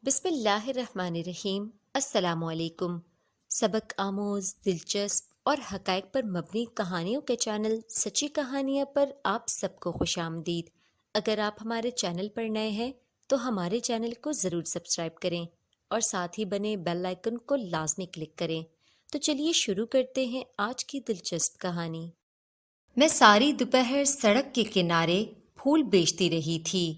بسم اللہ الرحمن الرحیم۔ السلام علیکم۔ سبق آموز، دلچسپ اور حقائق پر مبنی کہانیوں کے چینل سچی کہانیاں پر آپ سب کو خوش آمدید۔ اگر آپ ہمارے چینل پر نئے ہیں تو ہمارے چینل کو ضرور سبسکرائب کریں اور ساتھ ہی بنے بیل آئیکن کو لازمی کلک کریں۔ تو چلیے شروع کرتے ہیں آج کی دلچسپ کہانی۔ میں ساری دوپہر سڑک کے کنارے پھول بیچتی رہی تھی۔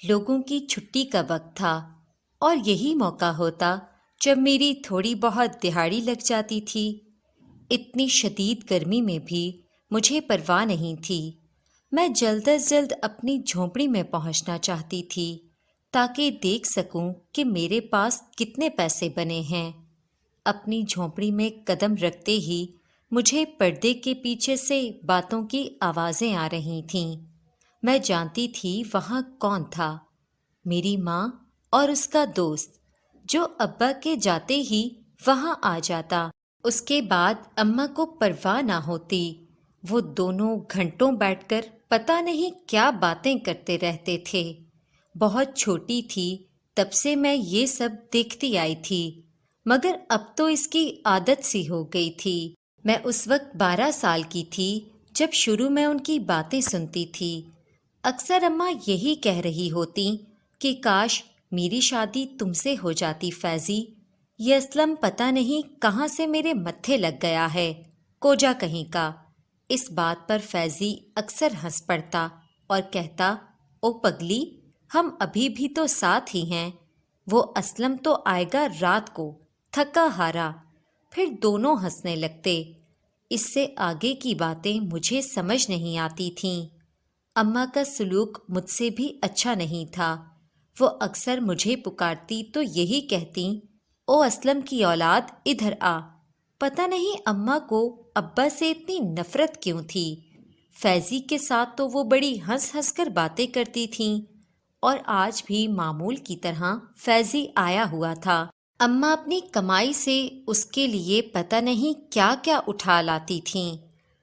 لوگوں کی چھٹی کا وقت تھا اور یہی موقع ہوتا جب میری تھوڑی بہت دہاڑی لگ جاتی تھی۔ اتنی شدید گرمی میں بھی مجھے پرواہ نہیں تھی۔ میں جلد از جلد اپنی جھونپڑی میں پہنچنا چاہتی تھی تاکہ دیکھ سکوں کہ میرے پاس کتنے پیسے بنے ہیں۔ اپنی جھونپڑی میں قدم رکھتے ہی مجھے پردے کے پیچھے سے باتوں کی آوازیں آ رہی تھیں۔ میں جانتی تھی وہاں کون تھا، میری ماں اور اس کا دوست، جو ابا کے جاتے ہی وہاں آ جاتا۔ اس کے بعد اماں کو پرواہ نہ ہوتی، وہ دونوں گھنٹوں بیٹھ کر پتہ نہیں کیا باتیں کرتے رہتے تھے۔ بہت چھوٹی تھی تب سے میں یہ سب دیکھتی آئی تھی، مگر اب تو اس کی عادت سی ہو گئی تھی۔ میں اس وقت 12 سال کی تھی جب شروع میں ان کی باتیں سنتی تھی۔ اکثر اماں یہی کہہ رہی ہوتی کہ کاش میری شادی تم سے ہو جاتی فیضی، یہ اسلم پتہ نہیں کہاں سے میرے متھے لگ گیا ہے، کوجا کہیں کا۔ اس بات پر فیضی اکثر ہنس پڑتا اور کہتا، او پگلی، ہم ابھی بھی تو ساتھ ہی ہیں، وہ اسلم تو آئے گا رات کو تھکا ہارا۔ پھر دونوں ہنسنے لگتے۔ اس سے آگے کی باتیں مجھے سمجھ نہیں آتی تھیں۔ اماں کا سلوک مجھ سے بھی اچھا نہیں تھا۔ وہ اکثر مجھے پکارتی تو یہی کہتی، او اسلم کی اولاد ادھر آ۔ پتہ نہیں اماں کو ابا سے اتنی نفرت کیوں تھی۔ فیضی کے ساتھ تو وہ بڑی ہنس ہنس کر باتیں کرتی تھیں، اور آج بھی معمول کی طرح فیضی آیا ہوا تھا۔ اماں اپنی کمائی سے اس کے لیے پتہ نہیں کیا کیا اٹھا لاتی تھیں۔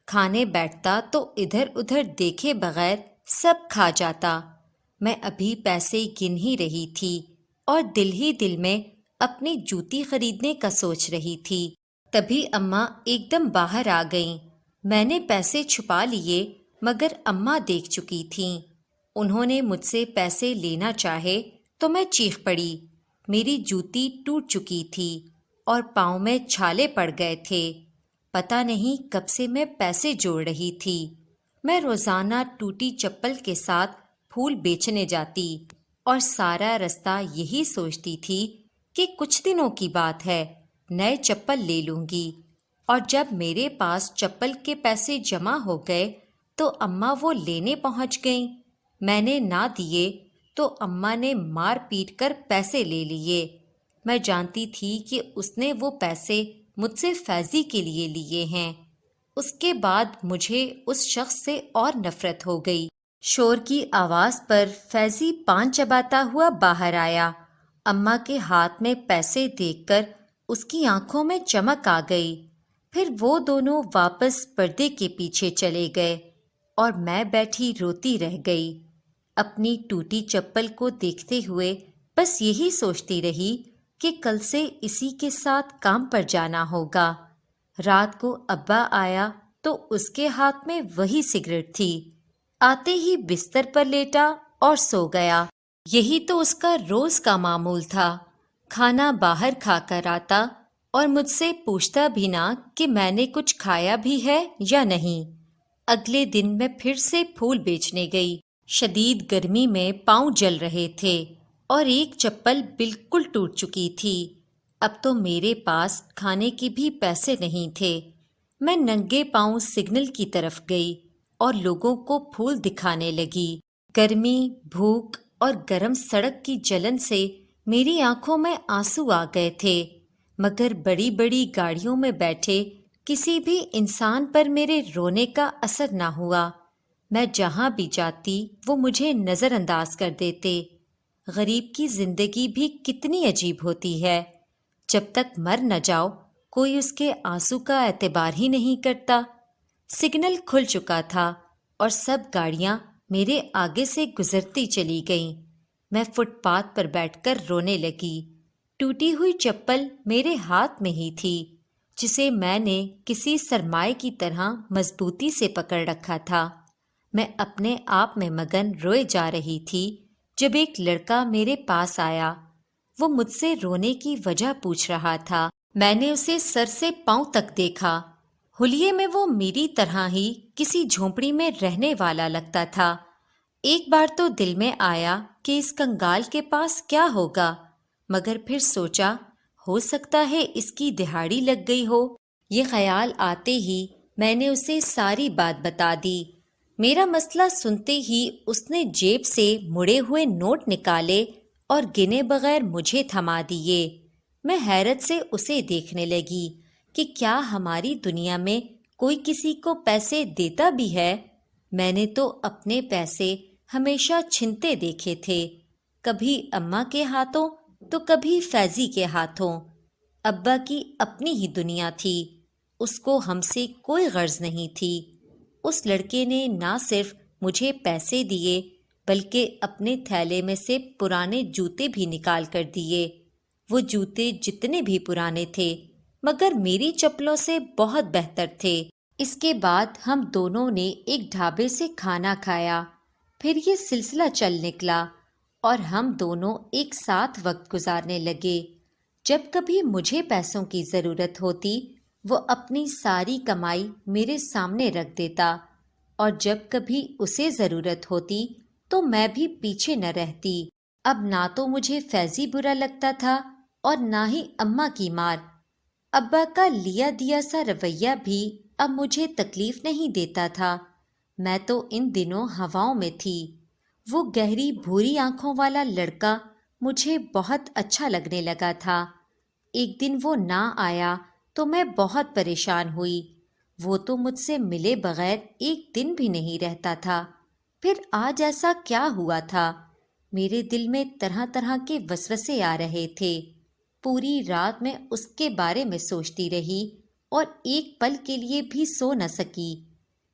کھانے بیٹھتا تو ادھر ادھر دیکھے بغیر سب کھا جاتا۔ میں ابھی پیسے گن ہی رہی تھی اور دل ہی دل میں اپنی جوتی خریدنے کا سوچ رہی تھی، تبھی اماں ایک دم باہر آ گئیں۔ میں نے پیسے چھپا لیے مگر اماں دیکھ چکی تھیں۔ انہوں نے مجھ سے پیسے لینا چاہے تو میں چیخ پڑی۔ میری جوتی ٹوٹ چکی تھی اور پاؤں میں چھالے پڑ گئے تھے۔ پتہ نہیں کب سے میں پیسے جوڑ رہی تھی۔ میں روزانہ ٹوٹی چپل کے ساتھ پھول بیچنے جاتی اور سارا رستہ یہی سوچتی تھی کہ کچھ دنوں کی بات ہے، نئے چپل لے لوں گی۔ اور جب میرے پاس چپل کے پیسے جمع ہو گئے تو اماں وہ لینے پہنچ گئیں۔ میں نے نہ دیے تو اماں نے مار پیٹ کر پیسے لے لیے۔ میں جانتی تھی کہ اس نے وہ پیسے مجھ سے فیضی کے لیے لیے ہیں۔ اس کے بعد مجھے اس شخص سے اور نفرت ہو گئی۔ شور کی آواز پر فیضی پان چباتا ہوا باہر آیا۔ اماں کے ہاتھ میں پیسے دیکھ کر اس کی آنکھوں میں چمک آ گئی۔ پھر وہ دونوں واپس پردے کے پیچھے چلے گئے اور میں بیٹھی روتی رہ گئی، اپنی ٹوٹی چپل کو دیکھتے ہوئے بس یہی سوچتی رہی کہ کل سے اسی کے ساتھ کام پر جانا ہوگا۔ رات کو ابا آیا تو اس کے ہاتھ میں وہی سگریٹ تھی۔ آتے ہی بستر پر لیٹا اور سو گیا۔ یہی تو اس کا روز کا معمول تھا۔ کھانا باہر کھا کر آتا اور مجھ سے پوچھتا بھی نہ کہ میں نے کچھ کھایا بھی ہے یا نہیں۔ اگلے دن میں پھر سے پھول بیچنے گئی۔ شدید گرمی میں پاؤں جل رہے تھے اور ایک چپل بالکل ٹوٹ چکی تھی۔ اب تو میرے پاس کھانے کے بھی پیسے نہیں تھے۔ میں ننگے پاؤں سگنل کی طرف گئی اور لوگوں کو پھول دکھانے لگی۔ گرمی، بھوک اور گرم سڑک کی جلن سے میری آنکھوں میں آنسو آ گئے تھے، مگر بڑی بڑی گاڑیوں میں بیٹھے کسی بھی انسان پر میرے رونے کا اثر نہ ہوا۔ میں جہاں بھی جاتی وہ مجھے نظر انداز کر دیتے۔ غریب کی زندگی بھی کتنی عجیب ہوتی ہے، جب تک مر نہ جاؤ کوئی اس کے آنسو کا اعتبار ہی نہیں کرتا۔ سگنل کھل چکا تھا اور سب گاڑیاں میرے آگے سے گزرتی چلی گئیں۔ میں فٹ پاتھ پر بیٹھ کر رونے لگی۔ ٹوٹی ہوئی چپل میرے ہاتھ میں ہی تھی، جسے میں نے کسی سرمائے کی طرح مضبوطی سے پکڑ رکھا تھا۔ میں اپنے آپ میں مگن روئے جا رہی تھی جب ایک لڑکا میرے پاس آیا۔ وہ مجھ سے رونے کی وجہ پوچھ رہا تھا۔ میں نے اسے سر سے پاؤں تک دیکھا۔ حلیے میں وہ میری طرح ہی کسی جھونپڑی میں رہنے والا لگتا تھا۔ ایک بار تو دل میں آیا کہ اس کنگال کے پاس کیا ہوگا، مگر پھر سوچا ہو سکتا ہے اس کی دہاڑی لگ گئی ہو۔ یہ خیال آتے ہی میں نے اسے ساری بات بتا دی۔ میرا مسئلہ سنتے ہی اس نے جیب سے مڑے ہوئے نوٹ نکالے اور گنے بغیر مجھے تھما دیے۔ میں حیرت سے اسے دیکھنے لگی کہ کیا ہماری دنیا میں کوئی کسی کو پیسے دیتا بھی ہے؟ میں نے تو اپنے پیسے ہمیشہ چھنتے دیکھے تھے، کبھی اماں کے ہاتھوں تو کبھی فیضی کے ہاتھوں۔ ابا کی اپنی ہی دنیا تھی، اس کو ہم سے کوئی غرض نہیں تھی۔ اس لڑکے نے نہ صرف مجھے پیسے دیے بلکہ اپنے تھیلے میں سے پرانے جوتے بھی نکال کر دیے۔ وہ جوتے جتنے بھی پرانے تھے مگر میری چپلوں سے بہت بہتر تھے۔ اس کے بعد ہم دونوں نے ایک ڈھابے سے کھانا کھایا۔ پھر یہ سلسلہ چل نکلا اور ہم دونوں ایک ساتھ وقت گزارنے لگے۔ جب کبھی مجھے پیسوں کی ضرورت ہوتی وہ اپنی ساری کمائی میرے سامنے رکھ دیتا، اور جب کبھی اسے ضرورت ہوتی تو میں بھی پیچھے نہ رہتی۔ اب نہ تو مجھے فیضی برا لگتا تھا اور نہ ہی اماں کی مار۔ ابا کا لیا دیا سا رویہ بھی اب مجھے تکلیف نہیں دیتا تھا۔ میں تو ان دنوں ہواؤں میں تھی۔ وہ گہری بھوری آنکھوں والا لڑکا مجھے بہت اچھا لگنے لگا تھا۔ ایک دن وہ نہ آیا تو میں بہت پریشان ہوئی۔ وہ تو مجھ سے ملے بغیر ایک دن بھی نہیں رہتا تھا۔ پھر آج ایسا کیا ہوا تھا؟ میرے دل میں طرح طرح کے وسوسے آ رہے تھے۔ پوری رات میں اس کے بارے میں سوچتی رہی اور ایک پل کے لیے بھی سو نہ سکی۔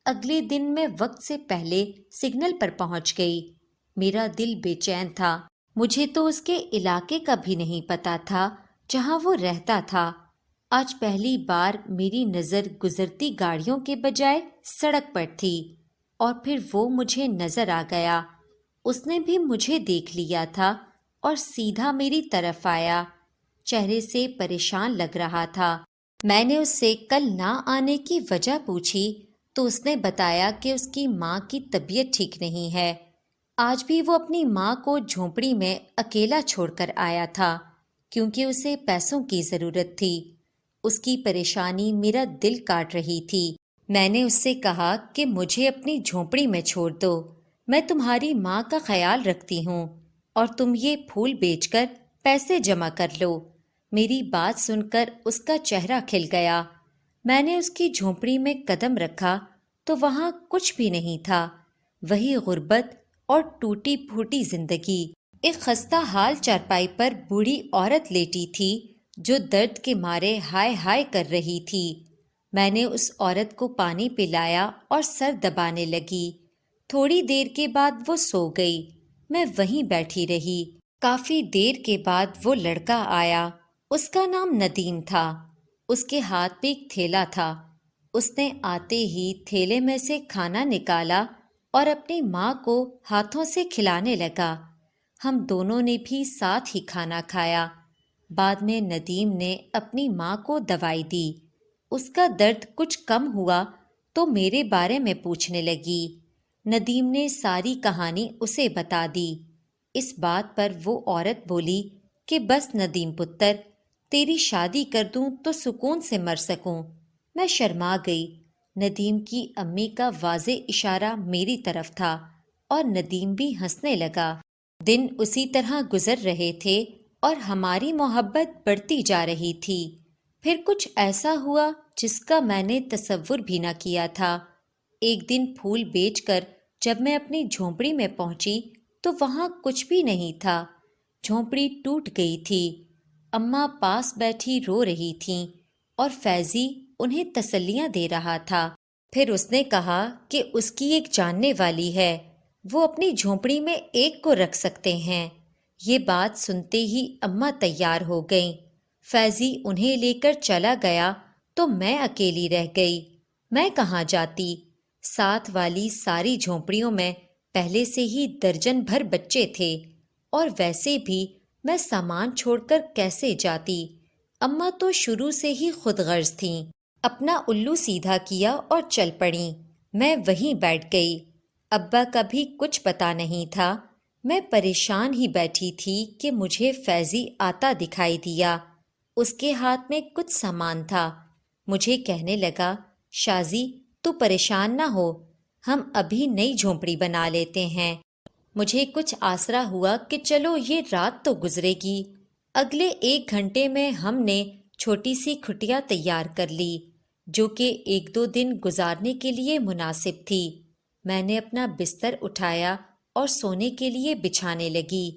اگلے دن میں وقت سے پہلے سگنل پر پہنچ گئی۔ میرا دل بے چین تھا۔ مجھے تو اس کے علاقے کا بھی نہیں پتا تھا جہاں وہ رہتا تھا۔ آج پہلی بار میری نظر گزرتی گاڑیوں کے بجائے سڑک پر تھی، اور پھر وہ مجھے نظر آ گیا۔ اس نے بھی مجھے دیکھ لیا تھا اور سیدھا میری طرف آیا۔ چہرے سے پریشان لگ رہا تھا۔ میں نے اس سے کل نہ آنے کی وجہ پوچھی تو اس نے بتایا کہ اس کی ماں کی طبیعت ٹھیک نہیں ہے۔ آج بھی وہ اپنی ماں کو جھونپڑی میں اکیلا چھوڑ کر آیا تھا کیونکہ اسے پیسوں کی ضرورت تھی۔ اس کی پریشانی میرا دل کاٹ رہی تھی۔ میں نے اس سے کہا کہ مجھے اپنی جھونپڑی میں چھوڑ دو، میں تمہاری ماں کا خیال رکھتی ہوں اور تم یہ پھول بیچ کر پیسے جمع کر لو۔ میری بات سن کر اس کا چہرہ کھل گیا۔ میں نے اس کی جھونپڑی میں قدم رکھا تو وہاں کچھ بھی نہیں تھا، وہی غربت اور ٹوٹی پھوٹی زندگی۔ ایک خستہ حال چارپائی پر بوڑھی عورت لیٹی تھی جو درد کے مارے ہائے ہائے کر رہی تھی۔ میں نے اس عورت کو پانی پلایا اور سر دبانے لگی۔ تھوڑی دیر کے بعد وہ سو گئی۔ میں وہیں بیٹھی رہی۔ کافی دیر کے بعد وہ لڑکا آیا۔ اس کا نام ندیم تھا۔ اس کے ہاتھ میں ایک تھیلا تھا۔ اس نے آتے ہی تھیلے میں سے کھانا نکالا اور اپنی ماں کو ہاتھوں سے کھلانے لگا۔ ہم دونوں نے بھی ساتھ ہی کھانا کھایا۔ بعد میں ندیم نے اپنی ماں کو دوائی دی۔ اس کا درد کچھ کم ہوا تو میرے بارے میں پوچھنے لگی۔ ندیم نے ساری کہانی اسے بتا دی۔ اس بات پر وہ عورت بولی کہ بس ندیم پتر، تیری شادی کر دوں تو سکون سے مر سکوں۔ میں شرما گئی۔ ندیم کی امی کا واضح اشارہ میری طرف تھا اور ندیم بھی ہنسنے لگا۔ دن اسی طرح گزر رہے تھے اور ہماری محبت بڑھتی جا رہی تھی۔ پھر کچھ ایسا ہوا جس کا میں نے تصور بھی نہ کیا تھا۔ ایک دن پھول بیچ کر جب میں اپنی جھونپڑی میں پہنچی تو وہاں کچھ بھی نہیں تھا۔ جھونپڑی ٹوٹ گئی تھی۔ اماں پاس بیٹھی رو رہی تھیں اور فیضی انہیں تسلیاں دے رہا تھا۔ پھر اس نے کہا کہ اس کی ایک جاننے والی ہے، وہ اپنی جھونپڑی میں ایک کو رکھ سکتے ہیں۔ یہ بات سنتے ہی اماں تیار ہو گئیں۔ فیضی انہیں لے کر چلا گیا تو میں اکیلی رہ گئی۔ میں کہاں جاتی؟ ساتھ والی ساری جھونپڑیوں میں پہلے سے ہی درجن بھر بچے تھے، اور ویسے بھی میں سامان چھوڑ کر کیسے جاتی؟ اماں تو شروع سے ہی خود غرض تھیں۔ اپنا الو سیدھا کیا اور چل پڑیں۔ میں وہیں بیٹھ گئی۔ ابا کا بھی کچھ پتہ نہیں تھا۔ میں پریشان ہی بیٹھی تھی کہ مجھے فیضی آتا دکھائی دیا۔ اس کے ہاتھ میں کچھ سامان تھا۔ مجھے کہنے لگا، شازی تو پریشان نہ ہو، ہم ابھی نئی جھونپڑی بنا لیتے ہیں۔ مجھے کچھ آسرا ہوا کہ چلو یہ رات تو گزرے گی۔ اگلے 1 گھنٹے میں ہم نے چھوٹی سی کھٹیا تیار کر لی، جو کہ 1-2 دن گزارنے کے لیے مناسب تھی۔ میں نے اپنا بستر اٹھایا اور سونے کے لیے بچھانے لگی۔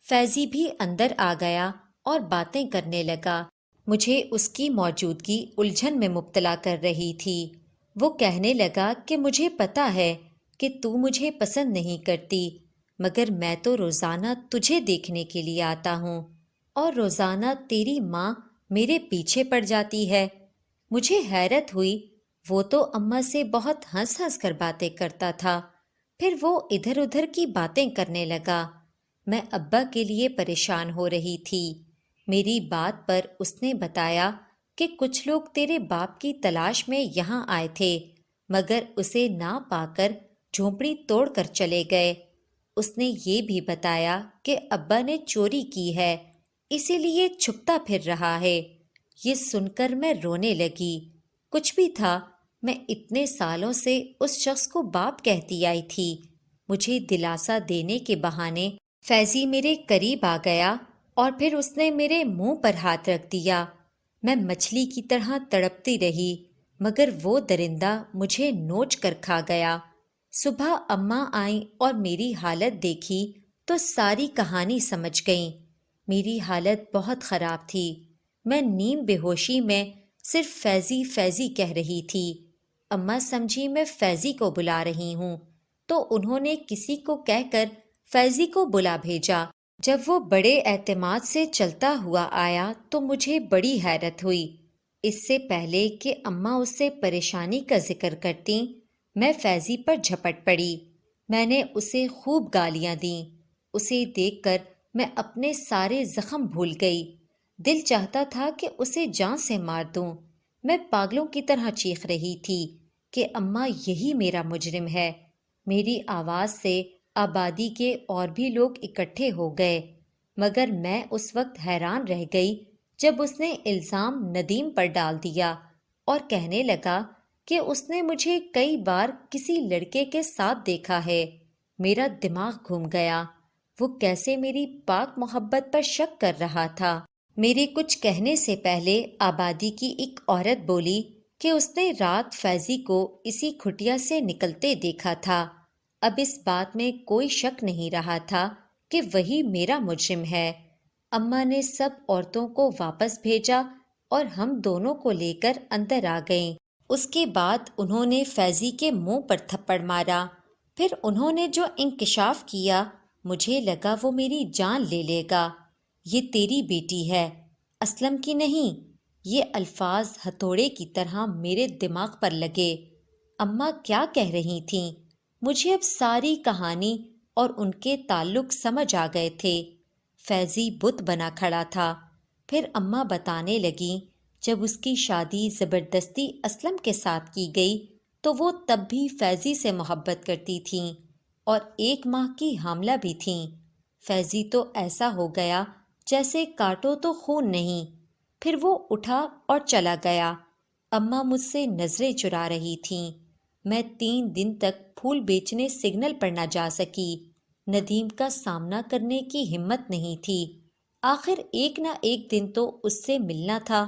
فیضی بھی اندر آ گیا اور باتیں کرنے لگا۔ مجھے اس کی موجودگی الجھن میں مبتلا کر رہی تھی۔ وہ کہنے لگا کہ مجھے پتہ ہے کہ تو مجھے پسند نہیں کرتی، مگر میں تو روزانہ تجھے دیکھنے کے لیے آتا ہوں، اور روزانہ تیری ماں میرے پیچھے پڑ جاتی ہے۔ مجھے حیرت ہوئی، وہ تو اماں سے بہت ہنس ہنس کر باتیں کرتا تھا، پھر وہ ادھر ادھر کی باتیں کرنے لگا۔ میں ابا کے لیے پریشان ہو رہی تھی۔ میری بات پر اس نے بتایا کہ کچھ لوگ تیرے باپ کی تلاش میں یہاں آئے تھے، مگر اسے نہ پا کر جھونپڑی توڑ کر چلے گئے۔ اس نے یہ بھی بتایا کہ ابا نے چوری کی ہے، اسی لیے چھپتا پھر رہا ہے۔ یہ سن کر میں رونے لگی۔ کچھ بھی تھا، میں اتنے سالوں سے اس شخص کو باپ کہتی آئی تھی۔ مجھے دلاسا دینے کے بہانے فیضی میرے قریب آ گیا اور پھر اس نے میرے منہ پر ہاتھ رکھ دیا۔ میں مچھلی کی طرح تڑپتی رہی، مگر وہ درندہ مجھے نوچ کر کھا گیا۔ صبح اماں آئیں اور میری حالت دیکھی تو ساری کہانی سمجھ گئیں۔ میری حالت بہت خراب تھی۔ میں نیم بے ہوشی میں صرف فیضی فیضی کہہ رہی تھی۔ اماں سمجھی میں فیضی کو بلا رہی ہوں، تو انہوں نے کسی کو کہہ کر فیضی کو بلا بھیجا۔ جب وہ بڑے اعتماد سے چلتا ہوا آیا تو مجھے بڑی حیرت ہوئی۔ اس سے پہلے کہ اماں اس سے پریشانی کا ذکر کرتیں، میں فیضی پر جھپٹ پڑی۔ میں نے اسے خوب گالیاں دیں۔ اسے دیکھ کر میں اپنے سارے زخم بھول گئی۔ دل چاہتا تھا کہ اسے جان سے مار دوں۔ میں پاگلوں کی طرح چیخ رہی تھی کہ اماں یہی میرا مجرم ہے۔ میری آواز سے آبادی کے اور بھی لوگ اکٹھے ہو گئے، مگر میں اس وقت حیران رہ گئی جب اس نے الزام ندیم پر ڈال دیا اور کہنے لگا کہ اس نے مجھے کئی بار کسی لڑکے کے ساتھ دیکھا ہے۔ میرا دماغ گھوم گیا۔ وہ کیسے میری پاک محبت پر شک کر رہا تھا؟ میرے کچھ کہنے سے پہلے آبادی کی ایک عورت بولی کہ اس نے رات فیضی کو اسی کھٹیا سے نکلتے دیکھا تھا۔ اب اس بات میں کوئی شک نہیں رہا تھا کہ وہی میرا مجرم ہے۔ اماں نے سب عورتوں کو واپس بھیجا اور ہم دونوں کو لے کر اندر آ گئیں۔ اس کے بعد انہوں نے فیضی کے منہ پر تھپڑ مارا۔ پھر انہوں نے جو انکشاف کیا، مجھے لگا وہ میری جان لے لے گا۔ یہ تیری بیٹی ہے، اسلم کی نہیں۔ یہ الفاظ ہتھوڑے کی طرح میرے دماغ پر لگے۔ اماں کیا کہہ رہی تھیں؟ مجھے اب ساری کہانی اور ان کے تعلق سمجھ آ گئے تھے۔ فیضی بت بنا کھڑا تھا۔ پھر اماں بتانے لگیں، جب اس کی شادی زبردستی اسلم کے ساتھ کی گئی تو وہ تب بھی فیضی سے محبت کرتی تھیں اور 1 ماہ کی حاملہ بھی تھیں۔ فیضی تو ایسا ہو گیا جیسے کاٹو تو خون نہیں۔ پھر وہ اٹھا اور چلا گیا۔ اماں مجھ سے نظریں چرا رہی تھیں۔ میں 3 دن تک پھول بیچنے سگنل پر نہ جا سکی۔ ندیم کا سامنا کرنے کی ہمت نہیں تھی۔ آخر ایک نہ ایک دن تو اس سے ملنا تھا،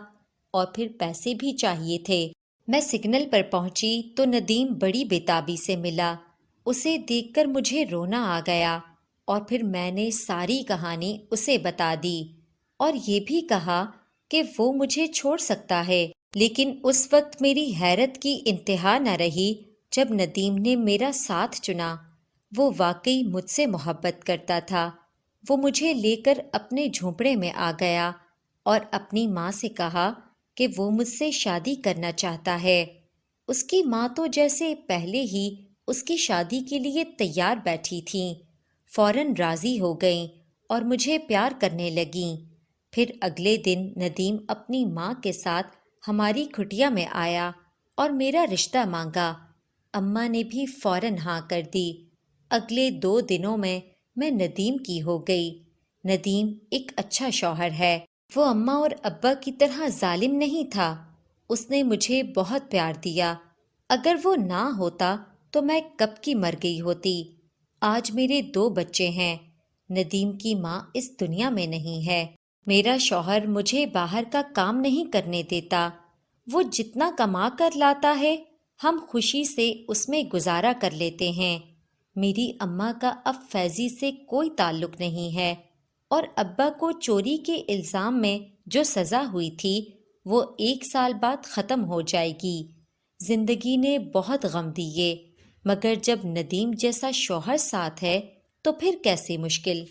اور پھر پیسے بھی چاہیے تھے۔ میں سگنل پر پہنچی تو ندیم بڑی بےتابی سے ملا۔ اسے دیکھ کر مجھے رونا آ گیا، اور پھر میں نے ساری کہانی اسے بتا دی اور یہ بھی کہا کہ وہ مجھے چھوڑ سکتا ہے۔ لیکن اس وقت میری حیرت کی انتہا نہ رہی جب ندیم نے میرا ساتھ چنا۔ وہ واقعی مجھ سے محبت کرتا تھا۔ وہ مجھے لے کر اپنے جھونپڑے میں آ گیا اور اپنی ماں سے کہا کہ وہ مجھ سے شادی کرنا چاہتا ہے۔ اس کی ماں تو جیسے پہلے ہی اس کی شادی کے لیے تیار بیٹھی تھیں، فوراً راضی ہو گئیں اور مجھے پیار کرنے لگیں۔ پھر اگلے دن ندیم اپنی ماں کے ساتھ ہماری کھٹیا میں آیا اور میرا رشتہ مانگا۔ اماں نے بھی فوراً ہاں کر دی۔ اگلے 2 دنوں میں ندیم کی ہو گئی۔ ندیم ایک اچھا شوہر ہے۔ وہ اماں اور ابا کی طرح ظالم نہیں تھا۔ اس نے مجھے بہت پیار دیا۔ اگر وہ نہ ہوتا تو میں کب کی مر گئی ہوتی۔ آج میرے 2 بچے ہیں۔ ندیم کی ماں اس دنیا میں نہیں ہے۔ میرا شوہر مجھے باہر کا کام نہیں کرنے دیتا۔ وہ جتنا کما کر لاتا ہے ہم خوشی سے اس میں گزارا کر لیتے ہیں۔ میری اماں کا اب فیضی سے کوئی تعلق نہیں ہے، اور ابا کو چوری کے الزام میں جو سزا ہوئی تھی وہ 1 سال بعد ختم ہو جائے گی۔ زندگی نے بہت غم دیے، مگر جب ندیم جیسا شوہر ساتھ ہے تو پھر کیسے مشکل۔